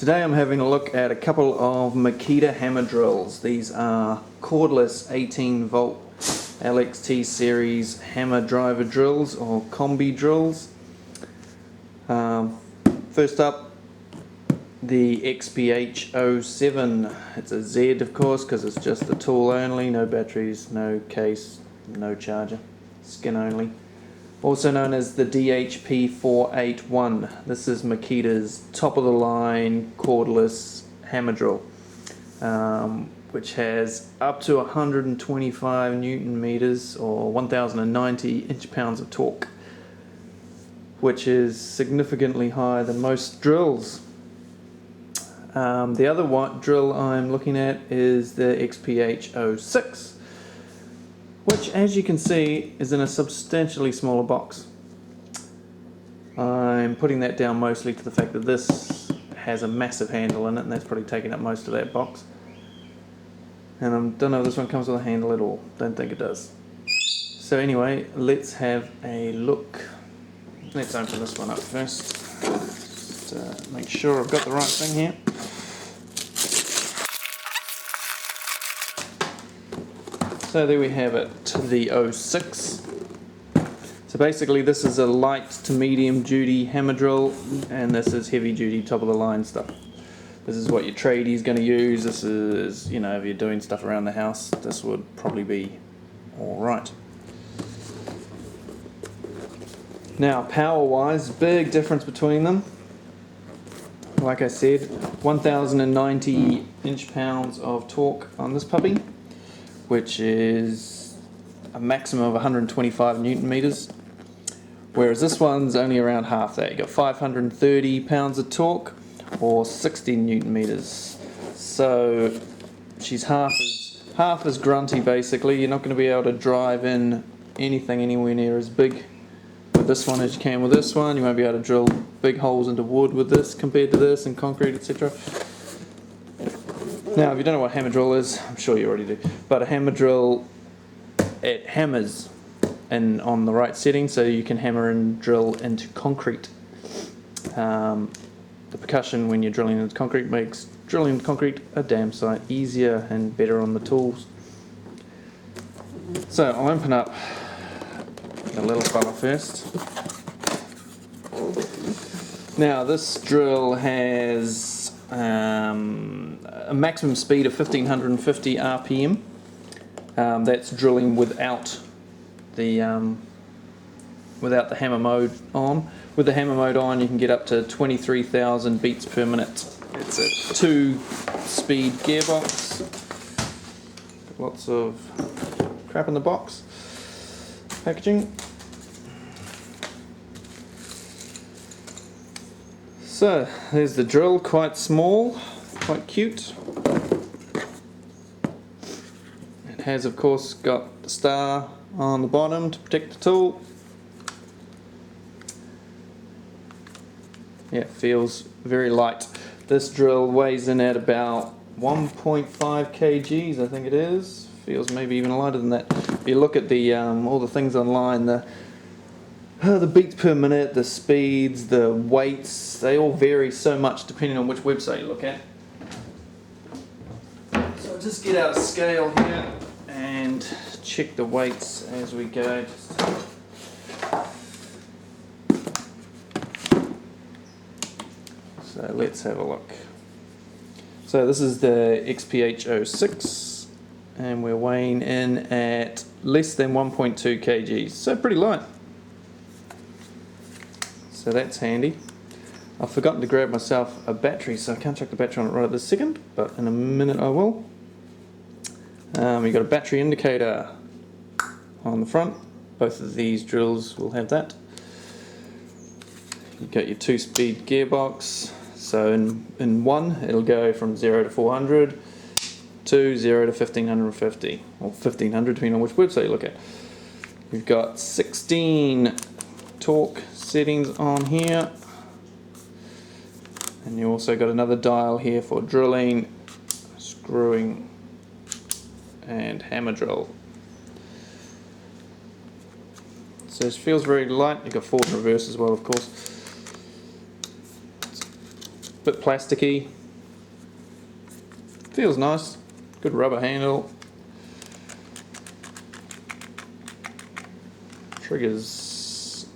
Today I'm having a look at a couple of Makita hammer drills. These are cordless 18 volt LXT series hammer driver drills or Combi drills. First up, the XPH07. It's a Z of course because it's just the tool only, no batteries, no case, no charger, skin only. Also known as the DHP481. This is Makita's top of the line cordless hammer drill, which has up to 125 Newton meters or 1090 inch-pounds of torque, which is significantly higher than most drills. The other drill I'm looking at is the XPH06. Which, as you can see, is in a substantially smaller box. I'm putting that down mostly to the fact that this has a massive handle in it, and that's probably taking up most of that box. And I don't know if this one comes with a handle at all. Don't think it does. So anyway, let's have a look. Let's open this one up first. Just make sure I've got the right thing here. So there we have it, the 06. So basically this is a light to medium duty hammer drill, and this is heavy duty top of the line stuff. This is what your tradie's going to use. This is, you know, if you're doing stuff around the house, this would probably be alright. Now power wise, big difference between them. Like I said, 1090 inch-pounds of torque on this puppy, which is a maximum of 125 Newton meters, whereas this one's only around half that. You got 530 pounds of torque or 60 Newton meters. So she's half as grunty basically. You're not going to be able to drive in anything anywhere near as big with this one as you can with this one. You won't be able to drill big holes into wood with this compared to this and concrete, etc. Now, if you don't know what hammer drill is, I'm sure you already do, but a hammer drill, it hammers on the right setting, so you can hammer and drill into concrete. The percussion when you're drilling into concrete makes drilling into concrete a damn sight easier and better on the tools. So I'll open up the little fella first. Now this drill has a maximum speed of 1550 RPM. That's drilling without the hammer mode on. With the hammer mode on, you can get up to 23,000 beats per minute. It's a 2-speed gearbox. Lots of crap in the box. Packaging. So there's the drill, quite small, quite cute. It has of course got the star on the bottom to protect the tool. Yeah, it feels very light. This drill weighs in at about 1.5 kgs, I think it is. Feels maybe even lighter than that. If you look at the all the things online, the beats per minute, the speeds, the weights, they all vary so much depending on which website you look at. So I'll just get out a scale here and check the weights as we go. So let's have a look. So this is the XPH06 and we're weighing in at less than 1.2 kgs, so pretty light. So that's handy. I've forgotten to grab myself a battery, so I can't check the battery on it right at this second, but in a minute I will. You've got a battery indicator on the front. Both of these drills will have that. You've got your 2-speed gearbox. So in one, it'll go from 0 to 400 to 0 to 1550, or 1500 depending on which website you look at. You've got 16 torque settings on here, and you also got another dial here for drilling, screwing and hammer drill. So it feels very light. You've got forward and reverse as well, of course. bit plasticky. Feels nice. Good rubber handle. Trigger's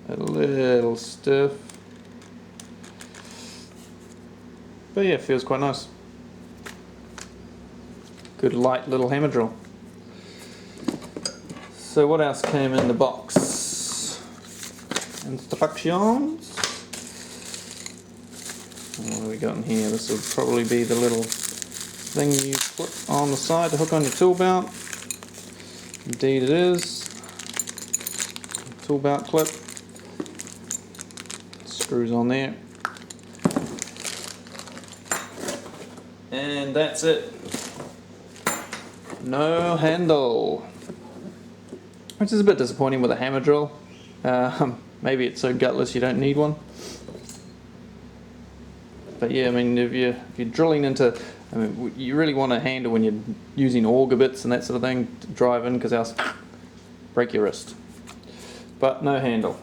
a little stiff. But yeah, feels quite nice. Good light little hammer drill. So what else came in the box? Instructions. What have we got in here? This will probably be the little thing you put on the side to hook on your tool belt. Indeed it is. Tool belt clip. Screws on there. And that's it. No handle. Which is a bit disappointing with a hammer drill. Maybe it's so gutless you don't need one. But yeah, I mean, if you're drilling into, I mean, you really want a handle when you're using auger bits and that sort of thing to drive in, because else break your wrist. But no handle.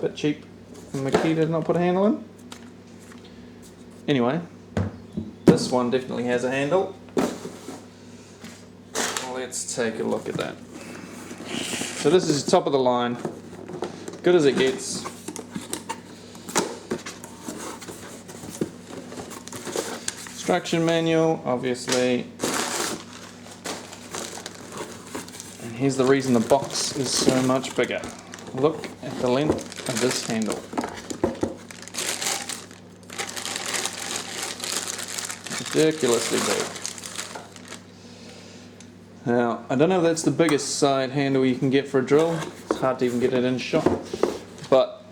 Bit cheap. Makita did not put a handle in. Anyway, this one definitely has a handle. Let's take a look at that. So this is top of the line, good as it gets. Instruction manual, obviously. And here's the reason the box is so much bigger. Look at the length of this handle. Ridiculously big. Now, I don't know if that's the biggest side handle you can get for a drill. It's hard to even get it in shot. But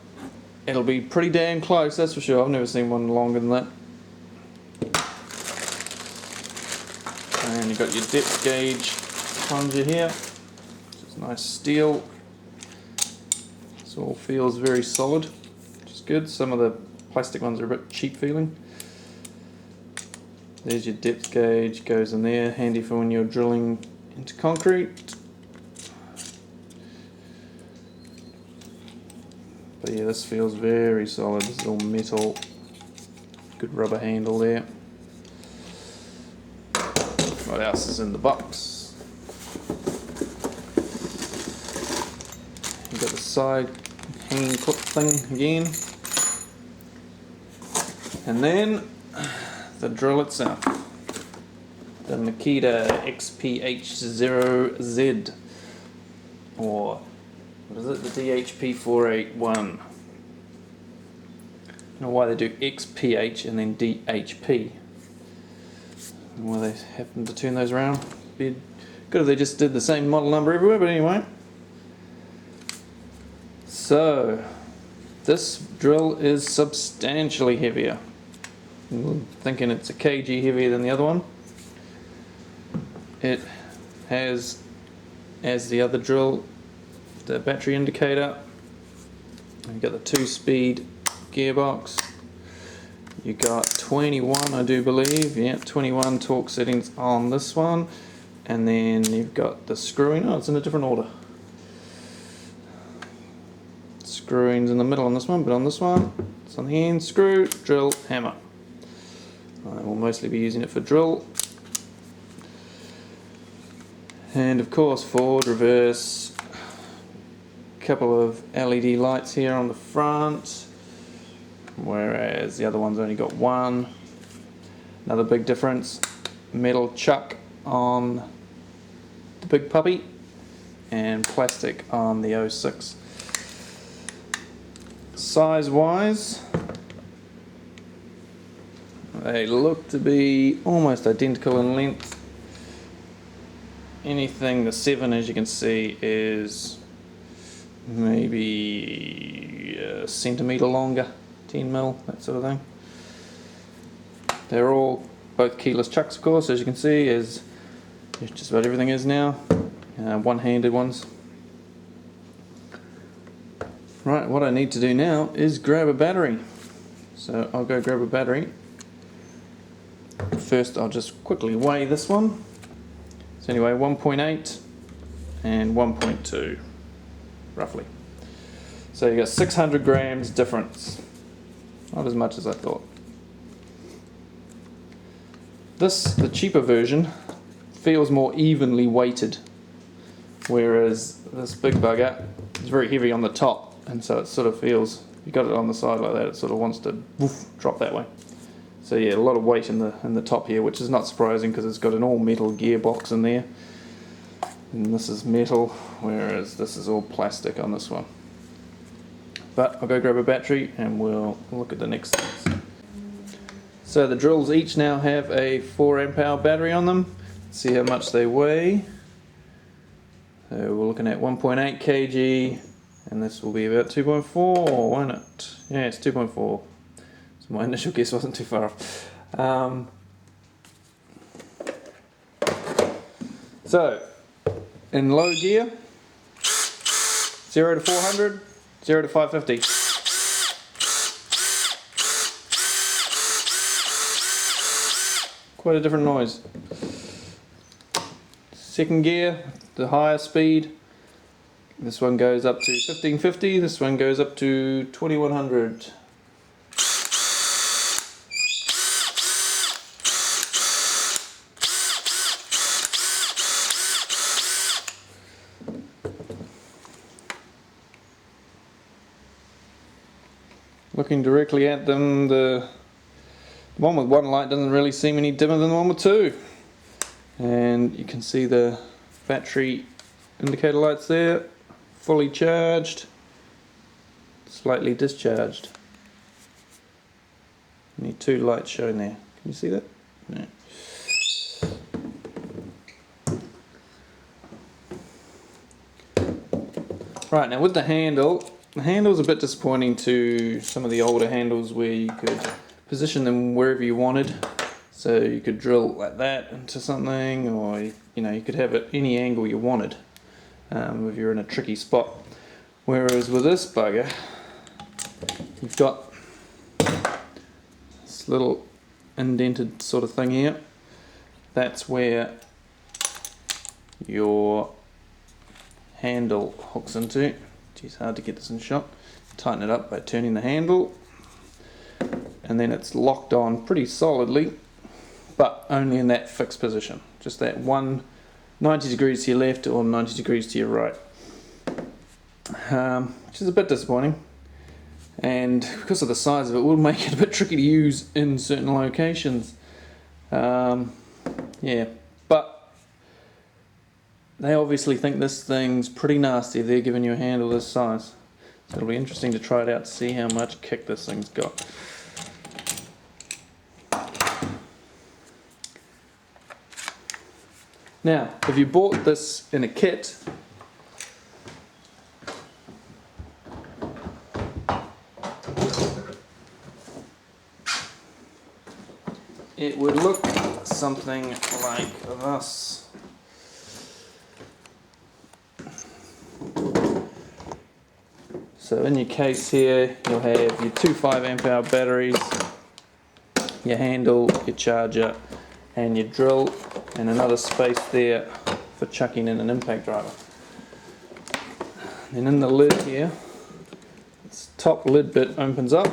it'll be pretty damn close, that's for sure. I've never seen one longer than that. And you've got your depth gauge plunger here. It's nice steel. This all feels very solid, which is good. Some of the plastic ones are a bit cheap feeling. There's your depth gauge, goes in there, handy for when you're drilling into concrete. But yeah, this feels very solid. This is all metal. Good rubber handle there. What else is in the box? You've got the side hanging clip thing again. And then the drill itself. The Makita XPH06, or what is it, the DHP481. I don't know why they do XPH and then DHP. And why they happen to turn those around. Be good if they just did the same model number everywhere, but anyway. So, this drill is substantially heavier. I'm thinking it's a kg heavier than the other one. It has, as the other drill, the battery indicator. You've got the 2-speed gearbox. You got 21, I do believe. Yeah, 21 torque settings on this one. And then you've got the screwing. Oh, it's in a different order. Screwing's in the middle on this one, but on this one, it's on the end. Screw, drill, hammer. I will mostly be using it for drill. And of course, forward, reverse, a couple of LED lights here on the front, whereas the other one's only got one. Another big difference, metal chuck on the big puppy and plastic on the 06. Size wise, they look to be almost identical in length. Anything, the 7, as you can see, is maybe a centimetre longer, 10 mil, that sort of thing. They're all both keyless chucks, of course, as you can see, as just about everything is now. One-handed ones. Right, what I need to do now is grab a battery. So I'll go grab a battery. First, I'll just quickly weigh this one. So anyway, 1.8 and 1.2, roughly. So you got 600 grams difference. not as much as I thought. The cheaper version, feels more evenly weighted, whereas this big bugger is very heavy on the top, and so it sort of feels, you got it on the side like that, it sort of wants to woof, drop that way. So yeah, a lot of weight in the top here, which is not surprising because it's got an all metal gearbox in there, and this is metal, whereas this is all plastic on this one. But I'll go grab a battery and we'll look at the next things. So the drills each now have a 4 amp hour battery on them. Let's see how much they weigh. So we're looking at 1.8 kg, and this will be about 2.4, won't it? Yeah, it's 2.4. So my initial guess wasn't too far off. So in low gear, 0 to 400, 0 to 550. Quite a different noise. Second gear, the higher speed. This one goes up to 1550, this one goes up to 2100. Looking directly at them, the one with one light doesn't really seem any dimmer than the one with two. And you can see the battery indicator lights there, fully charged, slightly discharged. Need 2 lights showing there. Can you see that? Yeah. Right, now with the handle's a bit disappointing to some of the older handles where you could position them wherever you wanted. So you could drill like that into something, or you could have it any angle you wanted if you're in a tricky spot. Whereas with this bugger, you've got this little indented sort of thing here. That's where your handle hooks into. Geez, hard to get this in shot. Tighten it up by turning the handle, and then it's locked on pretty solidly, but only in that fixed position. Just that one 90 degrees to your left or 90 degrees to your right. Which is a bit disappointing. And because of the size of it, will make it a bit tricky to use in certain locations. Yeah, but they obviously think this thing's pretty nasty if they're giving you a handle this size. So it'll be interesting to try it out to see how much kick this thing's got. Now, if you bought this in a kit, it would look something like this. So in your case here, you'll have your 2 5 amp hour batteries, your handle, your charger, and your drill, and another space there for chucking in an impact driver. And in the lid here, this top lid bit opens up,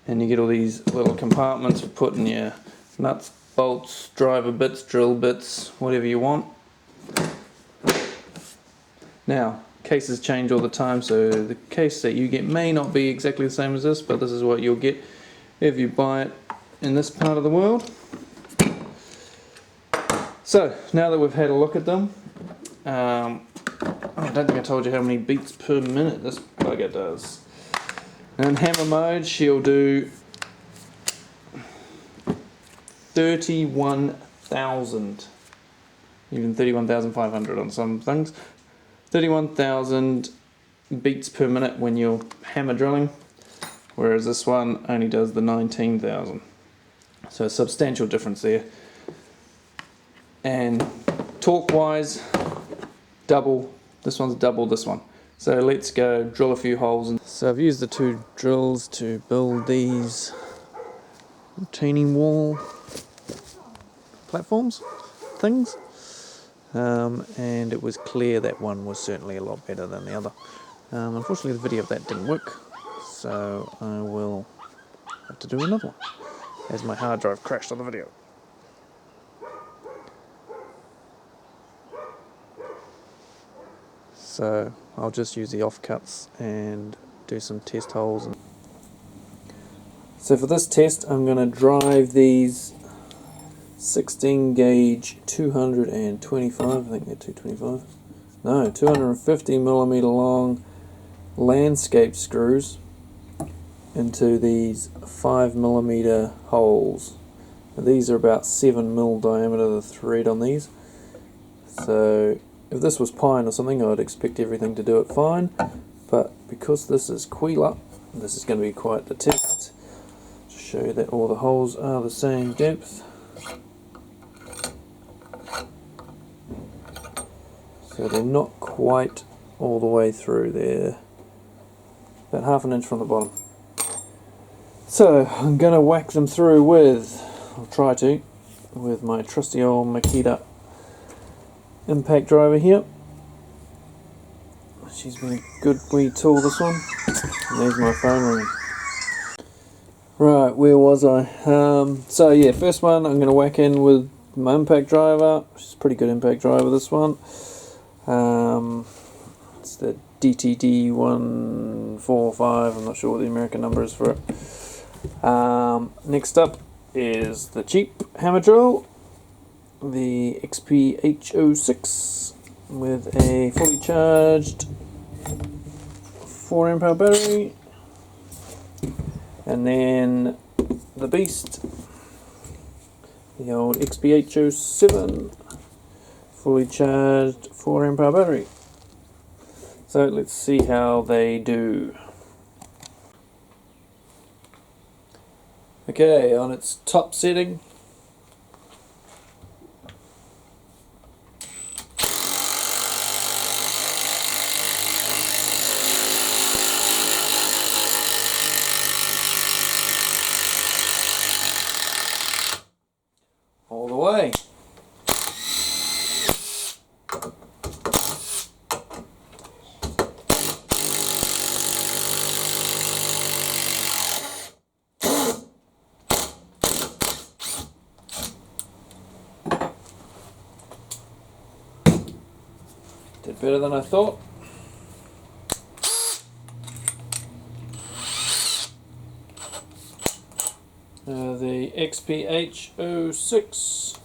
and you get all these little compartments for putting your nuts, bolts, driver bits, drill bits, whatever you want. Now, cases change all the time, so the case that you get may not be exactly the same as this, but this is what you'll get if you buy it in this part of the world. So, now that we've had a look at them, I don't think I told you how many beats per minute this bugger does. In hammer mode, she'll do 31,000, even 31,500 on some things. 31,000 beats per minute when you're hammer drilling, whereas this one only does the 19,000. So a substantial difference there. And torque wise, double. This one's double this one. So let's go drill a few holes. So I've used the 2 drills to build these retaining wall platforms things. And it was clear that one was certainly a lot better than the other. Unfortunately the video of that didn't work, so I will have to do another one, as my hard drive crashed on the video. So I'll just use the offcuts and do some test holes. So for this test I'm going to drive these 16 gauge 225, I think they're 225, no, 250 millimeter long landscape screws into these 5 millimeter holes. Now these are about 7 mil diameter, the thread on these. So if this was pine or something, I'd expect everything to do it fine, but because this is Quila, this is going to be quite the test. To show you that all the holes are the same depth. So they're not quite all the way through, they're about half an inch from the bottom. So I'm going to whack them through with, I'll try to, with my trusty old Makita impact driver here. She's been a good wee tool, this one. And there's my phone ringing. Right, where was I? So yeah, first one I'm going to whack in with my impact driver, which is a pretty good impact driver, this one. It's the DTD145, I'm not sure what the American number is for it. Next up is the cheap hammer drill, the XPH06 with a fully charged 4 amp hour battery, and then the beast, the old XPH07 fully charged 4 amp hour battery. So let's see how they do. Okay, on its top setting, all the way. Did better than I thought. The XPH06.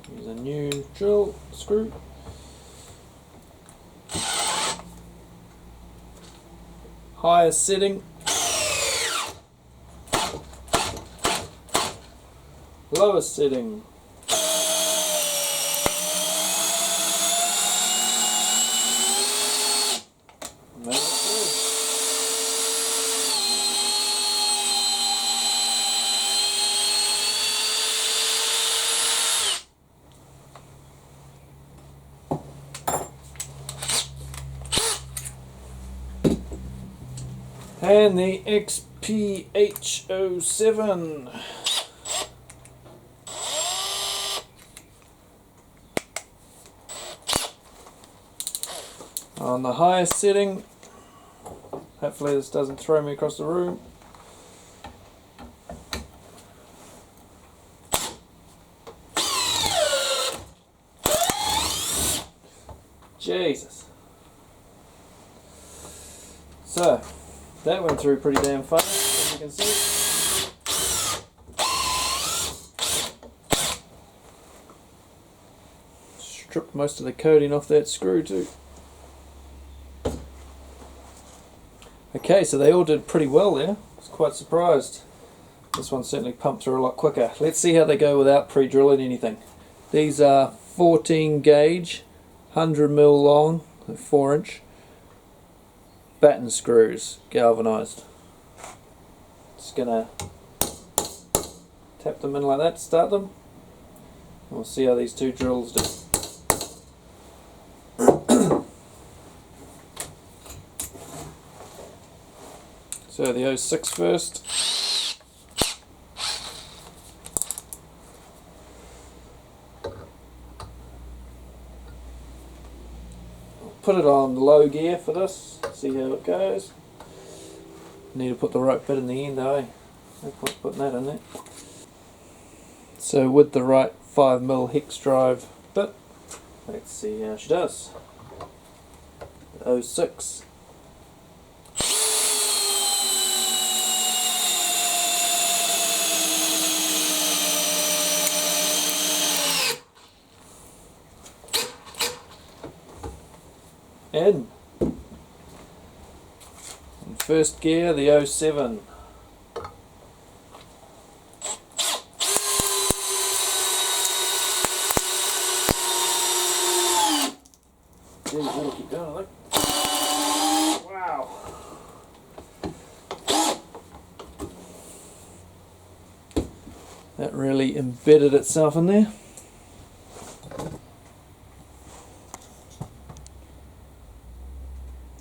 Here's a new drill screw. Highest setting. Lowest setting. And the XPH07. On the highest setting. Hopefully this doesn't throw me across the room. Jesus. So, that went through pretty damn fast, as you can see. Stripped most of the coating off that screw too. Okay, so they all did pretty well there. I was quite surprised. This one certainly pumped through a lot quicker. Let's see how they go without pre-drilling anything. These are 14 gauge, 100 mil long, 4 inch. Batten screws, galvanized. Just gonna tap them in like that to start them. We'll see how these two drills do. So the 06 first. put it on low gear for this, see how it goes. Need to put the rope bit in the end though, no point putting that in there. So with the right 5mm hex drive bit, let's see how she does. 06. In first gear, the 07. Geez, that'll keep going, I think. Wow. That really embedded itself in there.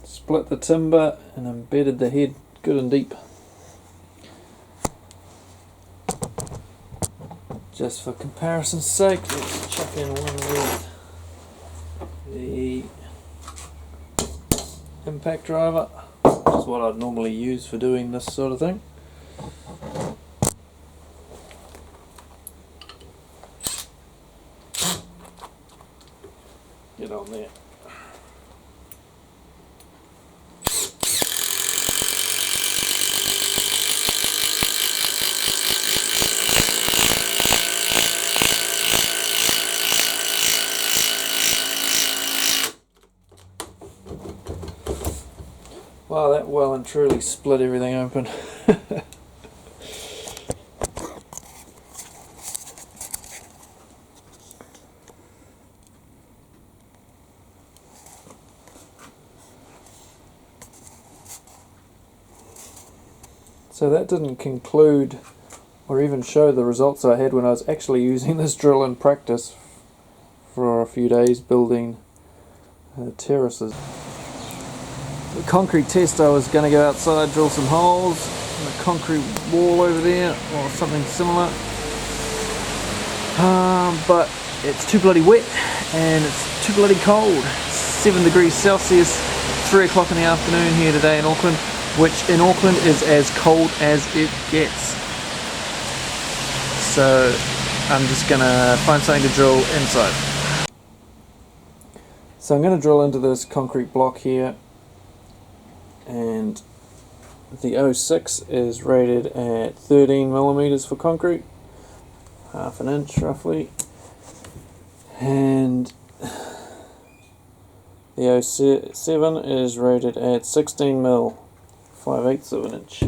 Split the timber and embedded the head good and deep. Just for comparison's sake, let's chuck in one with the impact driver, which is what I'd normally use for doing this sort of thing. Get on there. Wow, that well and truly split everything open. So that didn't conclude or even show the results I had when I was actually using this drill in practice for a few days building terraces. The concrete test, I was going to go outside, drill some holes in the concrete wall over there or something similar, but it's too bloody wet and it's too bloody cold. 7 degrees Celsius, 3 o'clock in the afternoon here today in Auckland, which in Auckland is as cold as it gets. So I'm just going to find something to drill inside. So I'm going to drill into this concrete block here, and the 06 is rated at 13mm for concrete, half an inch roughly, and the 07 is rated at 16mm, 5/8 of an inch.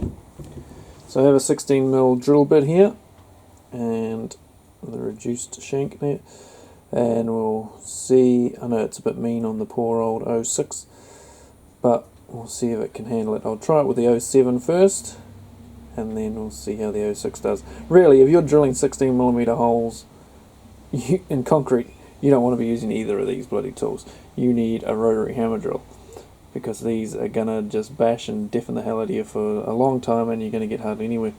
So I have a 16mm drill bit here and the reduced shank there, and we'll see. I know it's a bit mean on the poor old 06, but we'll see if it can handle it. I'll try it with the 07 first, and then we'll see how the 06 does. Really, if you're drilling 16mm holes in concrete, you don't want to be using either of these bloody tools. You need a rotary hammer drill, because these are gonna just bash and deafen the hell out of you for a long time, and you're gonna get hardly anywhere.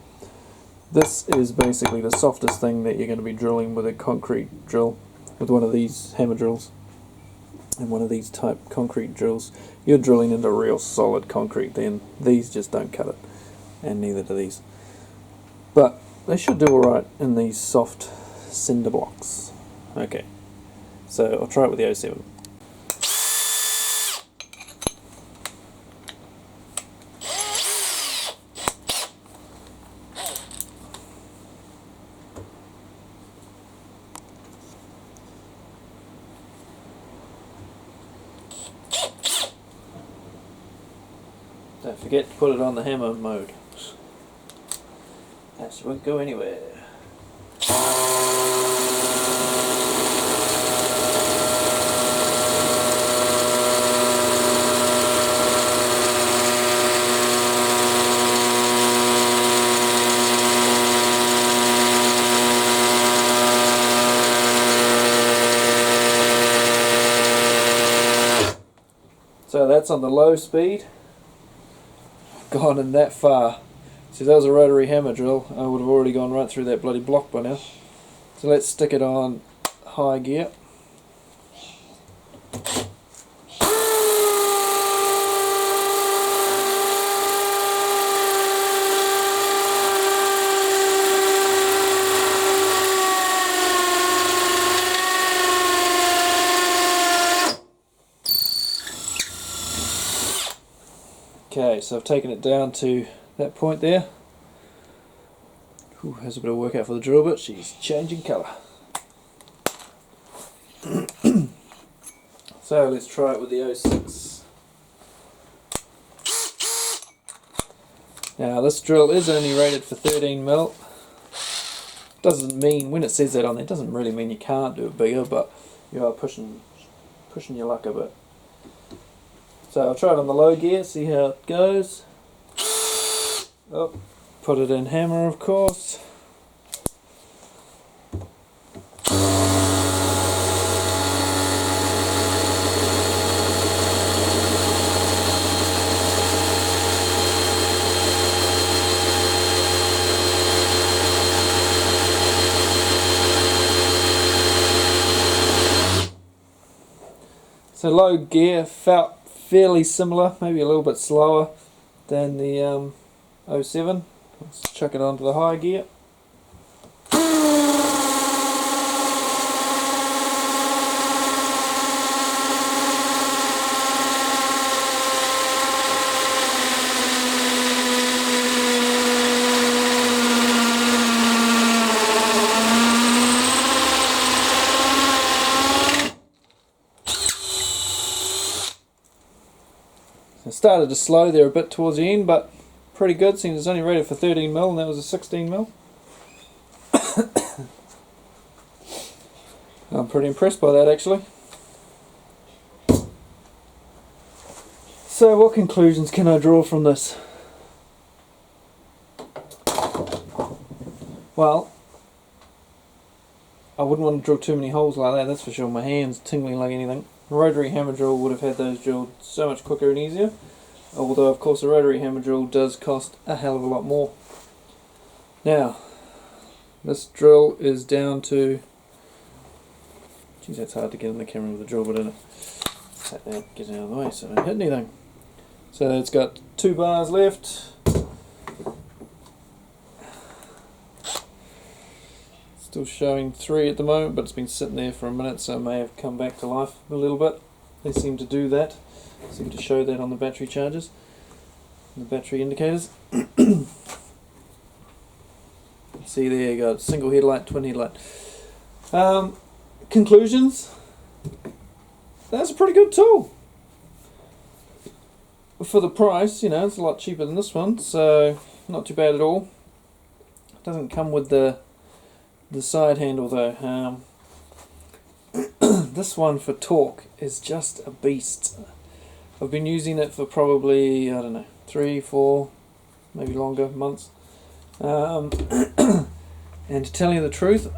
This is basically the softest thing that you're going to be drilling with a concrete drill, with one of these hammer drills and one of these type concrete drills. You're drilling into real solid concrete, then these just don't cut it, and neither do these. But they should do alright in these soft cinder blocks. Okay, so I'll try it with the 07. Don't forget to put it on the hammer mode. That won't go anywhere. So that's on the low speed. Gone in that far. See, if that was a rotary hammer drill, I would have already gone right through that bloody block by now. So let's stick it on high gear. Okay, so I've taken it down to that point there. Ooh, has a bit of work out for the drill bit. She's changing colour. So let's try it with the 06. Now this drill is only rated for 13mm. Doesn't mean, when it says that on there, it doesn't really mean you can't do it bigger, but you are pushing your luck a bit. So I'll try it on the low gear, see how it goes. Oh, put it in hammer, of course. So low gear felt fairly similar, maybe a little bit slower than the 07. Let's chuck it onto the high gear. It started to slow there a bit towards the end, but pretty good, since it's only rated for 13mm and that was a 16mm. I'm pretty impressed by that, actually. So what conclusions can I draw from this? Well, I wouldn't want to drill too many holes like that, that's for sure. My hand's tingling like anything. A rotary hammer drill would have had those drilled so much quicker and easier, although of course a rotary hammer drill does cost a hell of a lot more. Now, this drill is down to, geez, that's hard to get in the camera with the drill bit in it. Take that, get it out of the way so I don't hit anything. So it's got 2 bars left. Still showing 3 at the moment, but it's been sitting there for a minute, so it may have come back to life a little bit. They seem to do that. They seem to show that on the battery chargers, the battery indicators. See there, you got single headlight, twin headlight. Conclusions? That's a pretty good tool. For the price, you know, it's a lot cheaper than this one, so not too bad at all. It doesn't come with the side handle though. This one for torque is just a beast. I've been using it for probably, I don't know, 3, 4, maybe longer months. And to tell you the truth,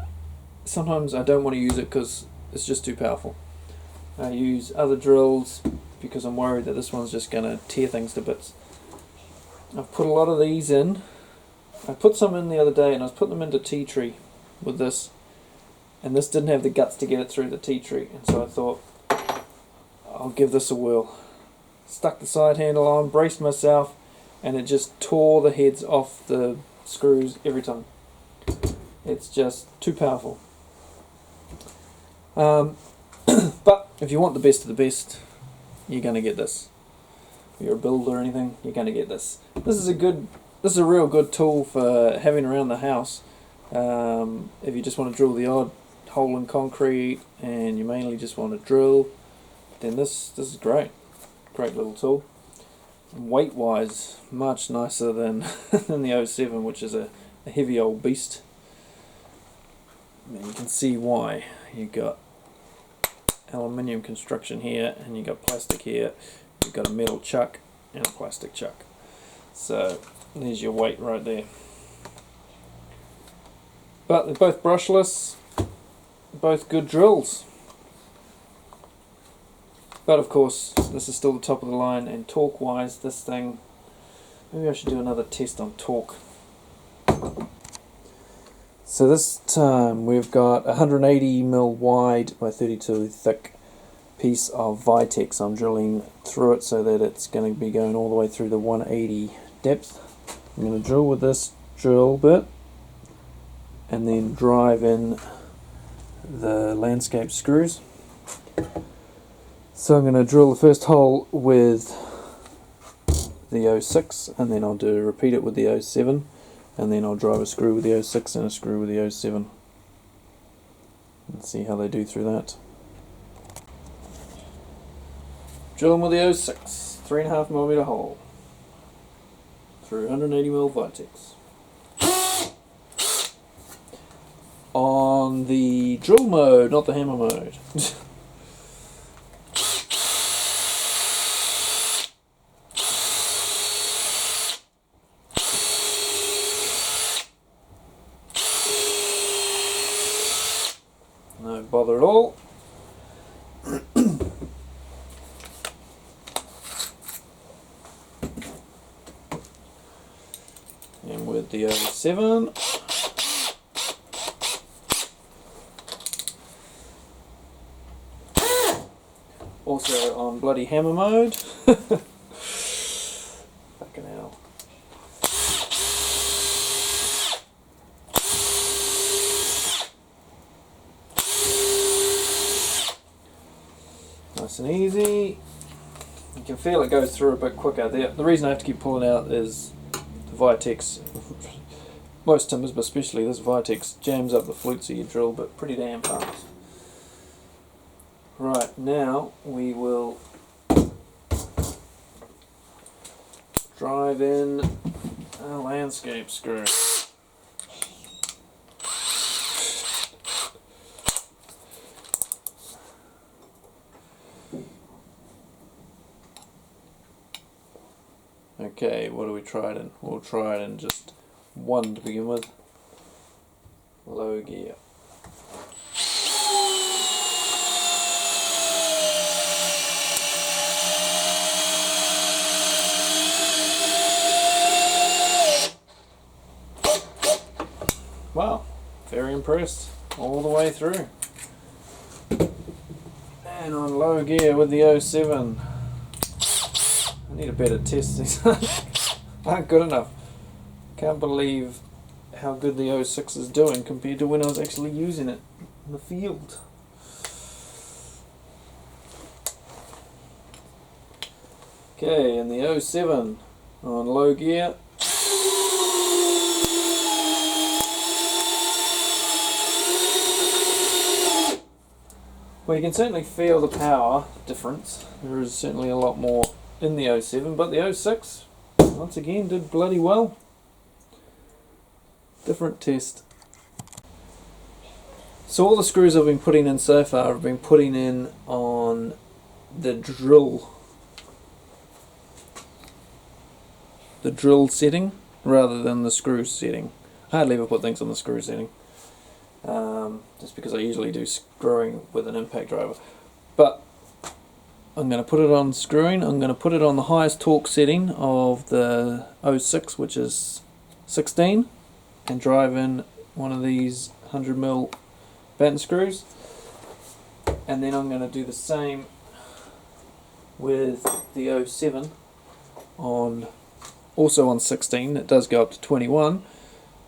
sometimes I don't want to use it because it's just too powerful. I use other drills because I'm worried that this one's just going to tear things to bits. I've put a lot of these in. I put some in the other day and I was putting them into tea tree with this, and this didn't have the guts to get it through the tea tree, and so I thought I'll give this a whirl. Stuck the side handle on, braced myself, and it just tore the heads off the screws every time. It's just too powerful. But if you want the best of the best, you're going to get this. If you're a builder or anything, you're going to get this. This is a real good tool for having around the house. If you just want to drill the odd hole in concrete and you mainly just want to drill, then this is great little tool. And weight wise, much nicer than than the 07, which is a heavy old beast. And you can see why. You've got aluminium construction here, and you've got plastic here. You've got a metal chuck and a plastic chuck. So there's your weight right there. But they're both brushless, both good drills. But of course, this is still the top of the line, and torque wise, this thing, maybe I should do another test on torque. So this time we've got 180mm wide by 32 thick piece of Vitex. I'm drilling through it so that it's going to be going all the way through the 180 depth. I'm going to drill with this drill bit and then drive in the landscape screws. So I'm going to drill the first hole with the 06, and then I'll repeat it with the 07, and then I'll drive a screw with the 06 and a screw with the 07. Let's see how they do through that. Drilling with the 06, 3.5mm hole through 180mm Vitex. On the drill mode, not the hammer mode. No bother at all. And with the 07, also on bloody hammer mode. Fucking hell. Nice and easy. You can feel it goes through a bit quicker. The reason I have to keep pulling out is the Vitex, most timbers, but especially this Vitex, jams up the flutes of your drill, but pretty damn fast. Right, now we will drive in a landscape screw. Okay, what do we try it in? We'll try it in just 1 to begin with. Low gear. Wow, very impressed all the way through. And on low gear with the 07. I need a better test. These aren't good enough. Can't believe how good the 06 is doing compared to when I was actually using it in the field. Okay, and the 07 on low gear. Well, you can certainly feel the power difference. There is certainly a lot more in the 07, but the 06 once again did bloody well. Different test. So all the screws I've been putting in so far have been putting in on the drill setting rather than the screw setting. I hardly ever put things on the screw setting, just because I usually do screwing with an impact driver. But I'm going to put it on screwing. I'm going to put it on the highest torque setting of the 06, which is 16, and drive in one of these 100mm batten screws. And then I'm going to do the same with the 07 also on 16. It does go up to 21.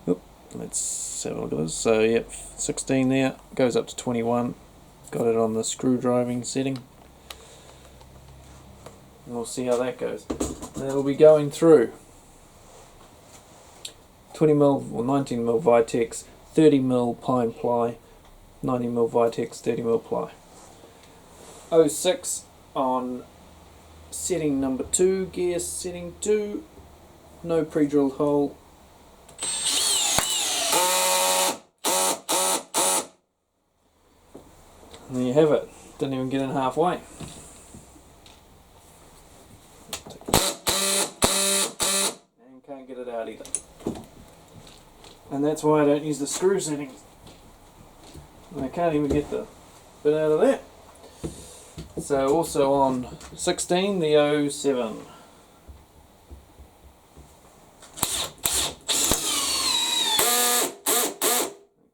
Oop, let's have a look at this. So yep, 16 there, goes up to 21. Got it on the screw driving setting. And we'll see how that goes. That'll be going through 20mm or 19mm Vitex, 30mm pine ply, 90mm Vitex, 30mm ply. 06 on setting number 2, gear setting 2, no pre-drilled hole. And there you have it. Didn't even get in halfway. Can't get it out either. And that's why I don't use the screw settings. And I can't even get the bit out of that. So also on 16, the 07.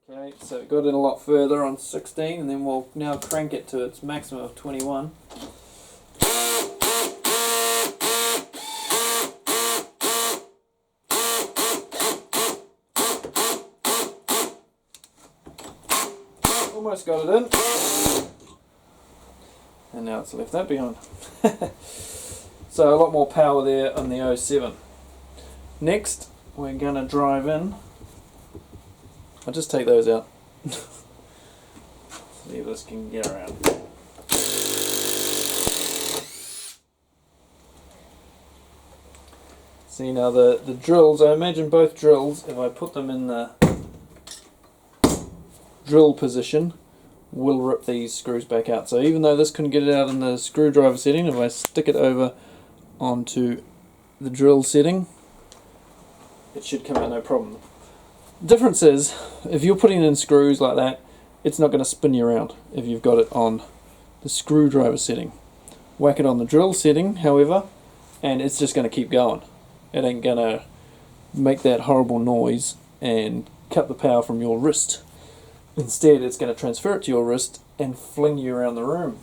Okay, so it got in a lot further on 16, and then we'll now crank it to its maximum of 21. Almost got it in, and now it's left that behind. So a lot more power there on the 07. Next, we're going to drive in. I'll just take those out. See if this can get around. See now the drills, I imagine both drills, if I put them in the drill position, will rip these screws back out. So even though this couldn't get it out in the screwdriver setting, if I stick it over onto the drill setting, it should come out no problem. The difference is, if you're putting in screws like that, it's not going to spin you around if you've got it on the screwdriver setting. Whack it on the drill setting, however, and it's just going to keep going. It ain't going to make that horrible noise and cut the power from your wrist. Instead, it's going to transfer it to your wrist and fling you around the room.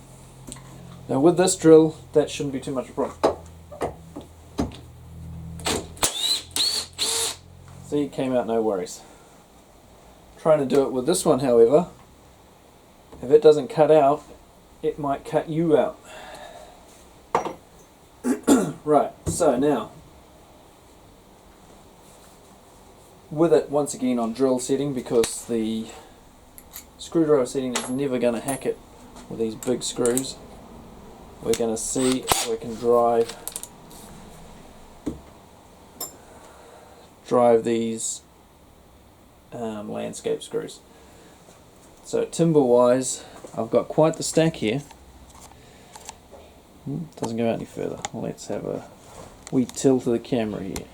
Now with this drill, that shouldn't be too much of a problem. See, it came out no worries. Trying to do it with this one, however, if it doesn't cut out, it might cut you out. Right, so now, with it once again on drill setting, because the screwdriver setting is never going to hack it with these big screws, we're going to see if we can drive these landscape screws. So timber wise, I've got quite the stack here. Doesn't go out any further. Let's have a wee tilt of the camera here.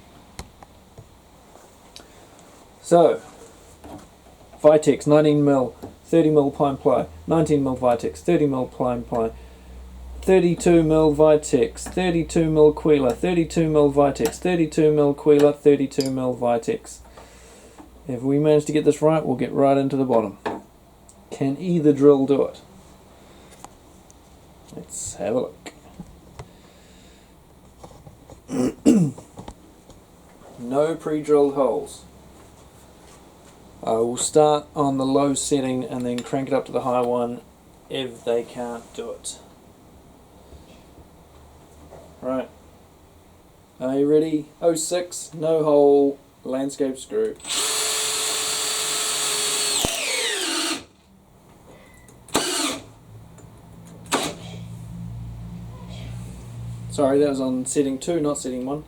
So Vitex 19mm, 30mm pine ply, 19mm Vitex, 30mm pine ply, 32mm Vitex, 32mm Quila, 32mm Vitex, 32mm Quila, 32mm Vitex. If we manage to get this right, we'll get right into the bottom. Can either drill do it? Let's have a look. No pre-drilled holes. I will start on the low setting and then crank it up to the high one if they can't do it. Right. Are you ready? 06, no hole, landscape screw. Sorry, that was on setting 2, not setting 1.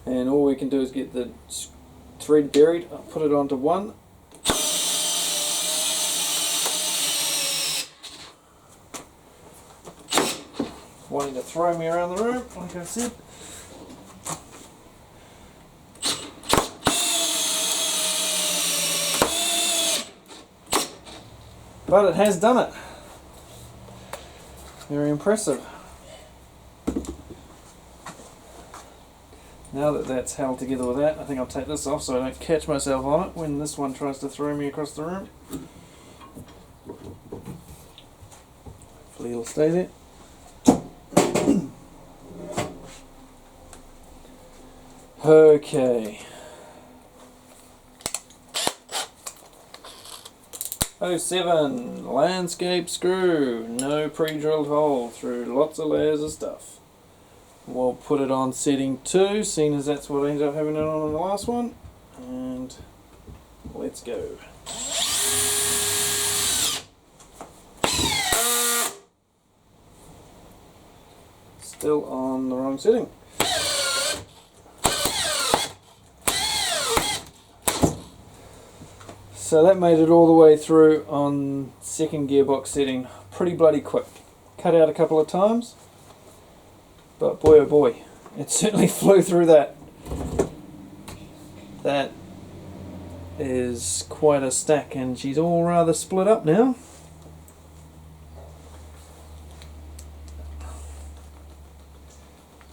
And all we can do is get the thread buried, I'll put it onto 1. Wanting to throw me around the room, like I said. But it has done it. Very impressive. Now that that's held together with that, I think I'll take this off so I don't catch myself on it when this one tries to throw me across the room. Hopefully it'll stay there. Okay. 07 landscape screw, no pre-drilled hole through lots of layers of stuff. We'll put it on setting 2, seeing as that's what I ended up having it on the last one, and let's go. Still on the wrong setting. So that made it all the way through on second gearbox setting pretty bloody quick. Cut out a couple of times, but boy oh boy, it certainly flew through that. That is quite a stack, and she's all rather split up now.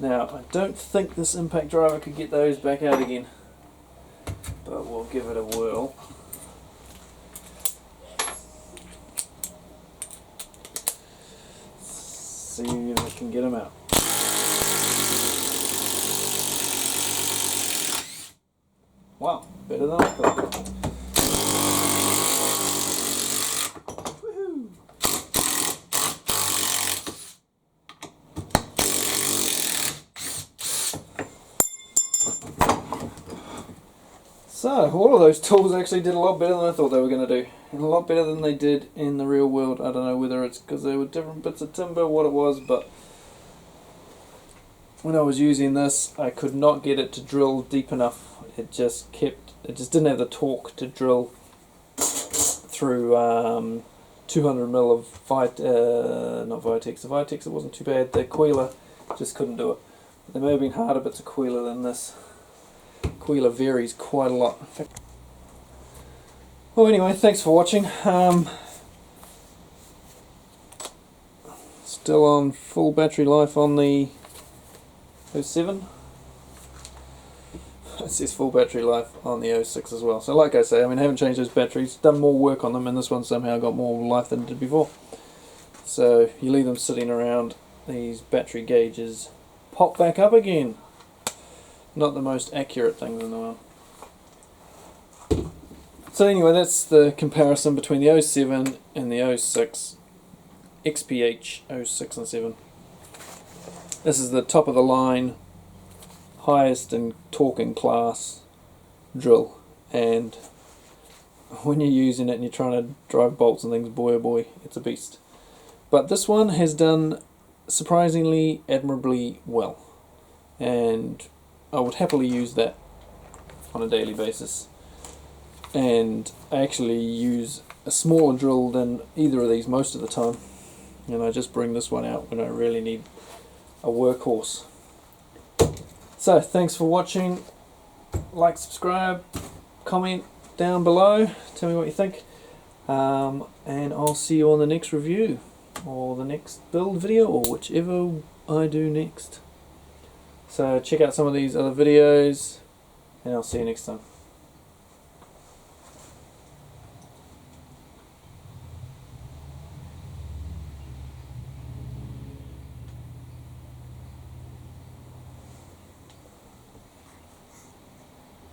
Now, I don't think this impact driver could get those back out again, but we'll give it a whirl. See if I can get them out. Wow, better than I thought. Woohoo! So, all of those tools actually did a lot better than I thought they were going to do. And a lot better than they did in the real world. I don't know whether it's because they were different bits of timber, what it was, but when I was using this, I could not get it to drill deep enough. It just didn't have the torque to drill through 200 mil of not Vitex. The Vitex, it wasn't too bad. The Quila just couldn't do it. There may have been harder bits of Quila than this. Quila varies quite a lot. Well, anyway, thanks for watching. Still on full battery life on the 07. It says full battery life on the 06 as well. So like I say, I mean, I haven't changed those batteries, done more work on them, and this one somehow got more life than it did before. So you leave them sitting around, these battery gauges pop back up again. Not the most accurate things in the world. So anyway, that's the comparison between the 07 and the 06 XPH06 and 7. This is the top of the line, highest in torque and class drill, and when you're using it and you're trying to drive bolts and things, boy oh boy, it's a beast. But this one has done surprisingly admirably well, and I would happily use that on a daily basis. And I actually use a smaller drill than either of these most of the time, and I just bring this one out when I really need a workhorse. So thanks for watching. Like, subscribe, comment down below, tell me what you think, and I'll see you on the next review or the next build video or whichever I do next. So check out some of these other videos, and I'll see you next time.